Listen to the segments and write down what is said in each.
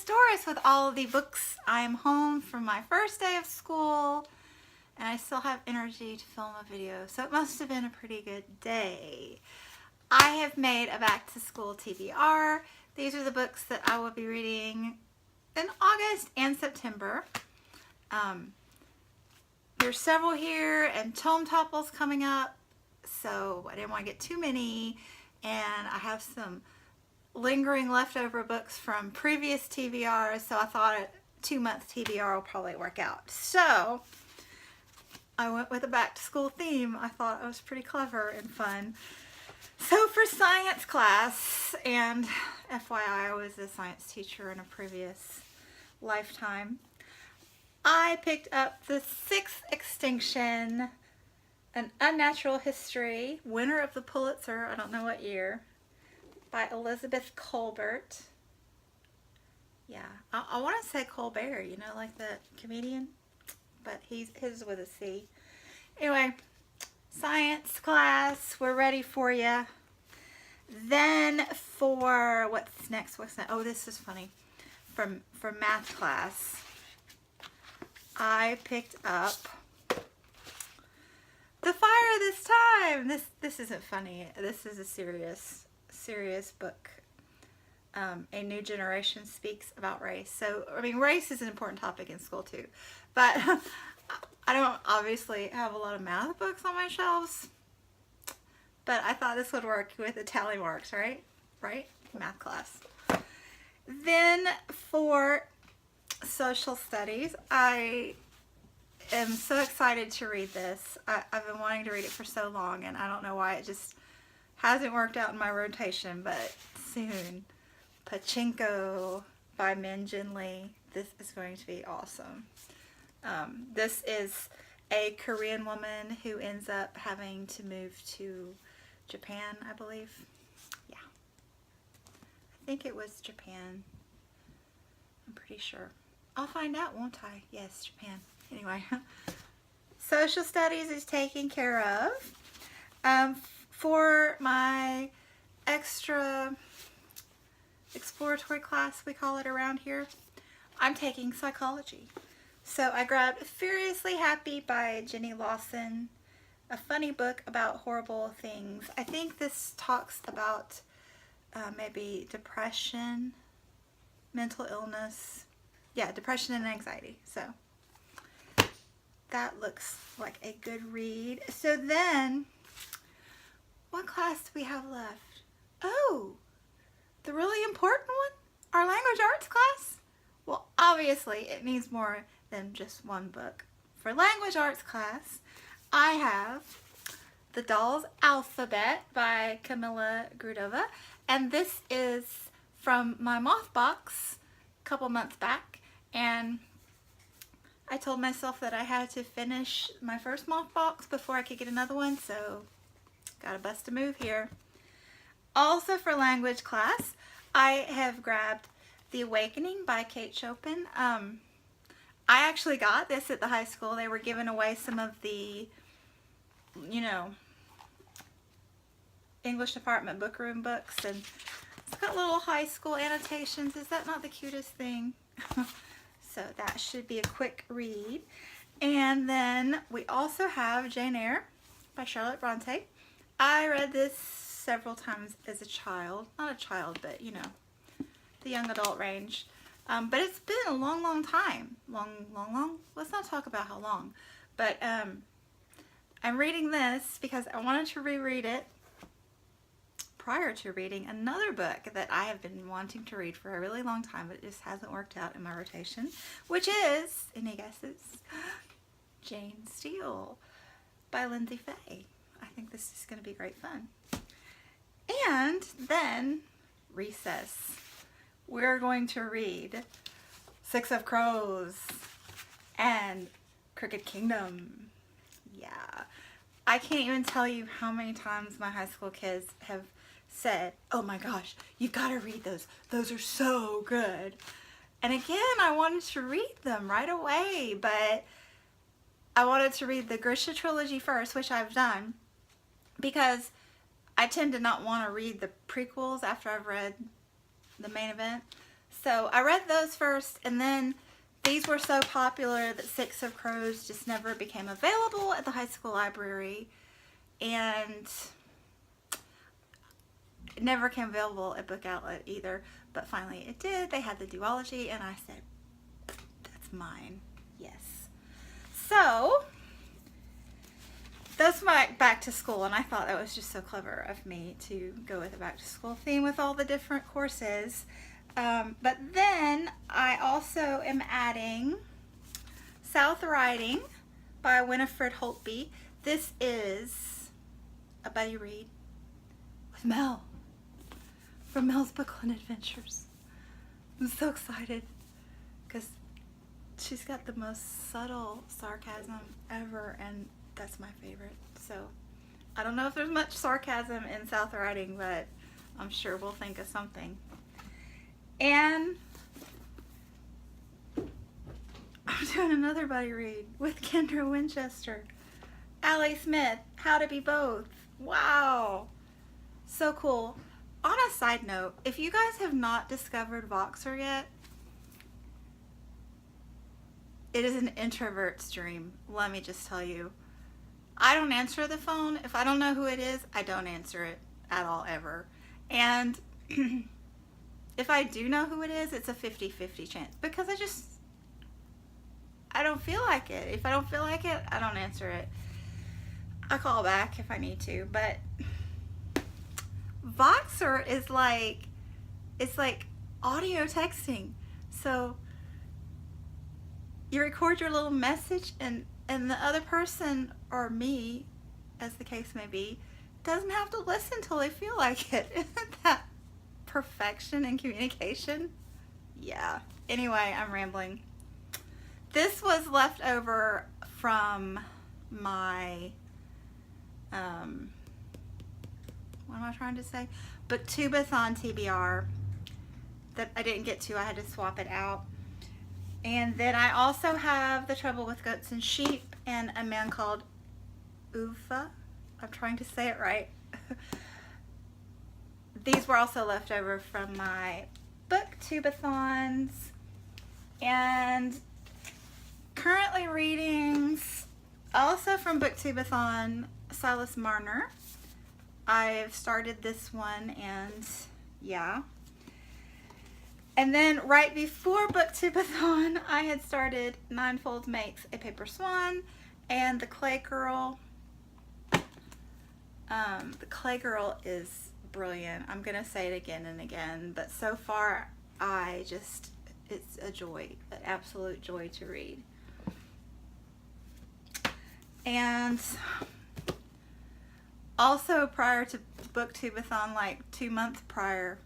it's Doris with all of the books. I'm home from my first day of school and I still have energy to film a video, so it must have been a pretty good day. I have made a back to school TBR. These are the books that I will be reading in August and September. There's several here and Tome Topple's coming up, so I didn't want to get too many, and I have some lingering leftover books from previous TBRs, so I thought a 2-month TBR will probably work out. So I went with a back to school theme. I thought it was pretty clever and fun. So for science class, and FYI, I was a science teacher in a previous lifetime, I picked up The Sixth Extinction, An Unnatural History, winner of the Pulitzer, I don't know what year, by Elizabeth Colbert. Yeah, I want to say Colbert, you know, like the comedian, but his with a C. Anyway, science class, we're ready for you. Then for what's next? Oh, this is funny. For math class, I picked up The Fire This Time. This isn't funny. This is a serious book. A New Generation Speaks About Race. So, I mean, race is an important topic in school too, but I don't obviously have a lot of math books on my shelves, but I thought this would work with the tally marks, right? Math class. Then for social studies, I am so excited to read this. I've been wanting to read it for so long, and I don't know why it just hasn't worked out in my rotation, but soon. Pachinko by Min Jin Lee. This is going to be awesome. This is a Korean woman who ends up having to move to Japan, I believe. Yeah. I think it was Japan. I'm pretty sure. I'll find out, won't I? Yes, Japan. Anyway. Social studies is taken care of. For my extra exploratory class, we call it around here, I'm taking psychology. So I grabbed Furiously Happy by Jenny Lawson, a funny book about horrible things. I think this talks about maybe depression, mental illness. Yeah, depression and anxiety. So that looks like a good read. So then, what class do we have left? Oh, the really important one? Our language arts class? Well, obviously it needs more than just one book. For language arts class, I have The Doll's Alphabet by Camilla Grudova, and this is from my moth box a couple months back, and I told myself that I had to finish my first moth box before I could get another one, so gotta bust a move here. Also for language class, I have grabbed The Awakening by Kate Chopin. I actually got this at the high school. They were giving away some of the, you know, English department book room books, and it's got little high school annotations. Is that not the cutest thing? So that should be a quick read. And then we also have Jane Eyre by Charlotte Bronte. I read this several times as a child. Not a child, but you know, the young adult range. But it's been a long time. Long. Let's not talk about how long. But I'm reading this because I wanted to reread it prior to reading another book that I have been wanting to read for a really long time, but it just hasn't worked out in my rotation, which is, any guesses? Jane Steele by Lindsay Fay. I think this is going to be great fun. And then recess. We're going to read Six of Crows and Crooked Kingdom. Yeah. I can't even tell you how many times my high school kids have said, oh my gosh, you've got to read those. Those are so good. And again, I wanted to read them right away, but I wanted to read the Grisha trilogy first, which I've done, because I tend to not want to read the prequels after I've read the main event. So I read those first, and then these were so popular that Six of Crows just never became available at the high school library, and it never came available at Book Outlet either, but finally it did. They had the duology, and I said, that's mine. Yes. So that's my back to school, and I thought that was just so clever of me to go with a back to school theme with all the different courses. But then I also am adding South Riding by Winifred Holtby. This is a buddy read with Mel from Mel's Bookland Adventures. I'm so excited because she's got the most subtle sarcasm ever, and that's my favorite. So I don't know if there's much sarcasm in South Riding, but I'm sure we'll think of something. And I'm doing another buddy read with Kendra Winchester. Allie Smith, How to Be Both. Wow. So cool. On a side note, if you guys have not discovered Voxer yet, it is an introvert's dream. Let me just tell you. I don't answer the phone. If I don't know who it is, I don't answer it at all, ever. And if I do know who it is, it's a 50-50 chance, because I don't feel like it. If I don't feel like it, I don't answer it. I call back if I need to, but Voxer is like, it's like audio texting. So you record your little message, and the other person, or me, as the case may be, doesn't have to listen until they feel like it. Isn't that perfection in communication? Yeah. Anyway, I'm rambling. This was left over from my, what am I trying to say? Booktubeathon TBR that I didn't get to. I had to swap it out. And then I also have The Trouble with Goats and Sheep and A Man Called Ufa. I'm trying to say it right. These were also left over from my Booktubeathons. And currently readings also from Booktubeathon, Silas Marner. I've started this one, and yeah. And then right before Booktubeathon, I had started Ninefold Makes a Paper Swan and The Clay Girl. The Clay Girl is brilliant. I'm going to say it again and again, but so far it's a joy, an absolute joy to read. And also prior to Booktubeathon, like 2 months prior,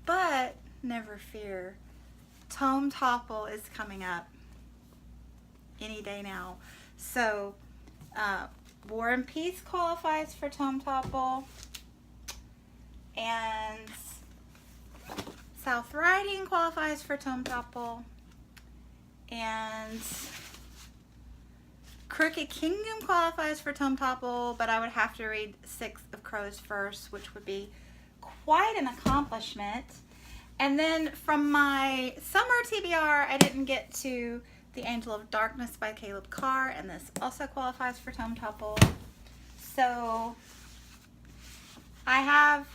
but never fear, Tome Topple is coming up any day now. So War and Peace qualifies for Tome Topple, and South Riding qualifies for Tome Topple, and Crooked Kingdom qualifies for Tome Topple, but I would have to read Six of Crows first, which would be quite an accomplishment. And then from my summer TBR, I didn't get to The Angel of Darkness by Caleb Carr, and this also qualifies for Tome Topple. So I have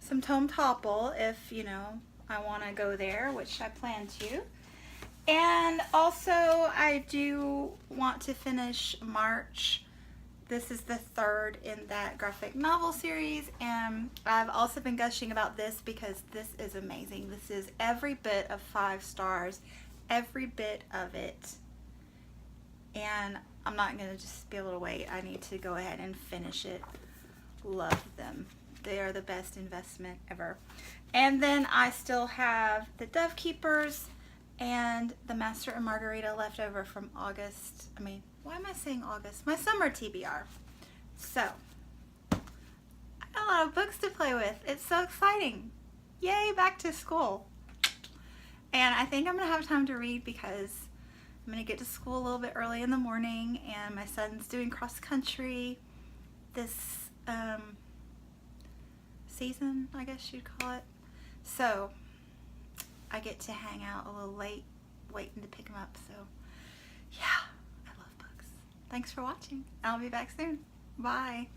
some Tome Topple if, you know, I want to go there, which I plan to. And also I do want to finish March. This is the third in that graphic novel series, and I've also been gushing about this because this is amazing. This is every bit of 5 stars, every bit of it. And I'm not going to just be able to wait. I need to go ahead and finish it. Love them. They are the best investment ever. And then I still have The Dove Keepers and The Master and Margarita left over from August. Why am I saying August? My summer TBR. So, I got a lot of books to play with. It's so exciting. Yay, back to school. And I think I'm going to have time to read because I'm going to get to school a little bit early in the morning, and my son's doing cross country this season, I guess you'd call it. So I get to hang out a little late waiting to pick them up. So yeah, I love books. Thanks for watching. I'll be back soon. Bye.